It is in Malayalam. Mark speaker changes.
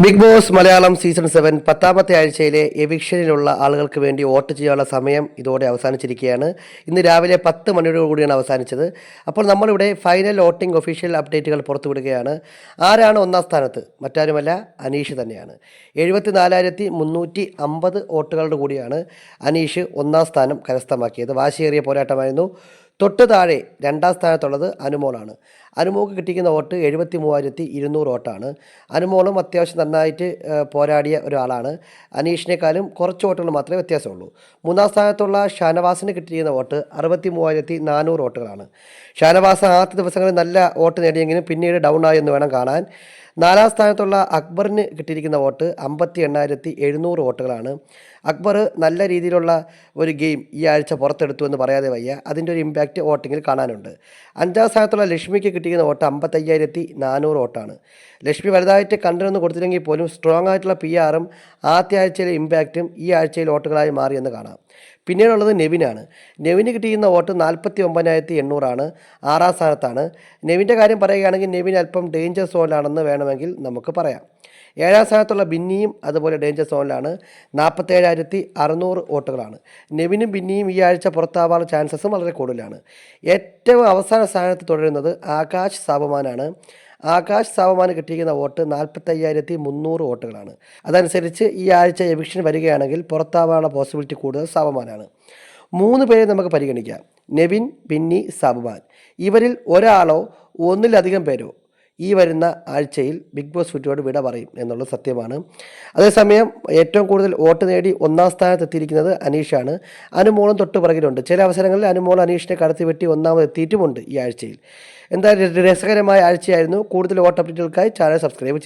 Speaker 1: ബിഗ് ബോസ് മലയാളം സീസൺ 7 പത്താമത്തെ ആഴ്ചയിലെ എവിക്ഷനിലുള്ള ആളുകൾക്ക് വേണ്ടി വോട്ട് ചെയ്യാനുള്ള സമയം ഇതോടെ അവസാനിച്ചിരിക്കുകയാണ്. ഇന്ന് രാവിലെ 10 മണിയോടുകൂടിയാണ് അവസാനിച്ചത്. അപ്പോൾ നമ്മളിവിടെ ഫൈനൽ വോട്ടിംഗ് ഒഫീഷ്യൽ അപ്ഡേറ്റുകൾ പുറത്തുവിടുകയാണ്. ആരാണ് ഒന്നാം സ്ഥാനത്ത്? മറ്റാരുമല്ല, അനീഷ് തന്നെയാണ്. 74,350 വോട്ടുകളുടെ കൂടിയാണ് അനീഷ് ഒന്നാം സ്ഥാനം കരസ്ഥമാക്കിയത്. വാശിയേറിയ പോരാട്ടമായിരുന്നു. തൊട്ട് താഴെ രണ്ടാം സ്ഥാനത്തുള്ളത് അനുമോളാണ്. അനുമോൾക്ക് കിട്ടിയിരിക്കുന്ന വോട്ട് 73,200 വോട്ടാണ്. അനുമോളും അത്യാവശ്യം നന്നായിട്ട് പോരാടിയ ഒരാളാണ്. അനീഷിനേക്കാളും കുറച്ച് വോട്ടുകൾ മാത്രമേ വ്യത്യാസമുള്ളൂ. മൂന്നാം സ്ഥാനത്തുള്ള ഷാനവാസിന് കിട്ടിയിരിക്കുന്ന വോട്ട് 63,400 വോട്ടുകളാണ്. ഷാനവാസ് ആദ്യ ദിവസങ്ങളിൽ നല്ല വോട്ട് നേടിയെങ്കിലും പിന്നീട് ഡൗൺ ആയി എന്ന് വേണം കാണാൻ. നാലാം സ്ഥാനത്തുള്ള അക്ബറിന് കിട്ടിയിരിക്കുന്ന വോട്ട് 58,700 വോട്ടുകളാണ്. അക്ബർ നല്ല രീതിയിലുള്ള ഒരു ഗെയിം ഈ ആഴ്ച പുറത്തെടുത്തു എന്ന് പറയാതെ വയ്യ. അതിൻ്റെ ഒരു ഇമ്പാക്റ്റ് വോട്ടിങ്ങിൽ കാണാനുണ്ട്. അഞ്ചാം സ്ഥാനത്തുള്ള ലക്ഷ്മിക്ക് കിട്ടിയിരിക്കുന്ന വോട്ട് 55,400 വോട്ടാണ്. ലക്ഷ്മി വലുതായിട്ട് കണ്ടിരുന്ന് കൊടുത്തില്ലെങ്കിൽ പോലും സ്ട്രോങ് ആയിട്ടുള്ള PR-ഉം ആദ്യ ആഴ്ചയിലെ ഇമ്പാക്റ്റും ഈ ആഴ്ചയിൽ വോട്ടുകളായി മാറിയെന്ന് കാണാം. പിന്നീടുള്ളത് നെവിനാണ്. നെവിന് കിട്ടിയിരുന്ന വോട്ട് 49,800 ആറാം സ്ഥാനത്താണ്. നെവിൻ്റെ കാര്യം പറയുകയാണെങ്കിൽ നെവിൻ അല്പം ഡേഞ്ചർ സോണിലാണെന്ന് വേണമെങ്കിൽ നമുക്ക് പറയാം. ഏഴാം സ്ഥാനത്തുള്ള ബിന്നിയും അതുപോലെ ഡേഞ്ചർ സോണിലാണ്. 47,600 വോട്ടുകളാണ്. നെവിനും ബിന്നിയും ഈ ആഴ്ച പുറത്താവാനുള്ള ചാൻസസും വളരെ കൂടുതലാണ്. ഏറ്റവും അവസാന സ്ഥാനത്ത് തുടരുന്നത് ആകാശ് സാബുമാനാണ്. ആകാശ് സാബുമാന് കിട്ടിയിരിക്കുന്ന വോട്ട് 45,300 വോട്ടുകളാണ്. അതനുസരിച്ച് ഈ ആഴ്ച എവിക്ഷൻ വരികയാണെങ്കിൽ പുറത്താവാനുള്ള പോസിബിലിറ്റി കൂടുതൽ സാബുമാനാണ്. 3 പേരെ നമുക്ക് പരിഗണിക്കാം: നെവിൻ, ബിന്നി, സാബുമാൻ. ഇവരിൽ ഒരാളോ ഒന്നിലധികം പേരോ ഈ വരുന്ന ആഴ്ചയിൽ ബിഗ് ബോസ് വീട്ടിലോട് വിട പറയും എന്നുള്ളത് സത്യമാണ്. അതേസമയം ഏറ്റവും കൂടുതൽ വോട്ട് നേടി ഒന്നാം സ്ഥാനത്ത് എത്തിയിരിക്കുന്നത് അനീഷാണ്. അനുമോളും തൊട്ട് പുറകിലുണ്ട്. ചില അവസരങ്ങളിൽ അനുമോൾ അനീഷിനെ കടത്തി വെട്ടി ഒന്നാമത് എത്തിയിട്ടുമുണ്ട് ഈ ആഴ്ചയിൽ. എന്തായാലും രസകരമായ ആഴ്ചയായിരുന്നു. കൂടുതൽ വോട്ട് അപ്ഡേറ്റുകൾക്കായി ചാനൽ സബ്സ്ക്രൈബ് ചെയ്യും.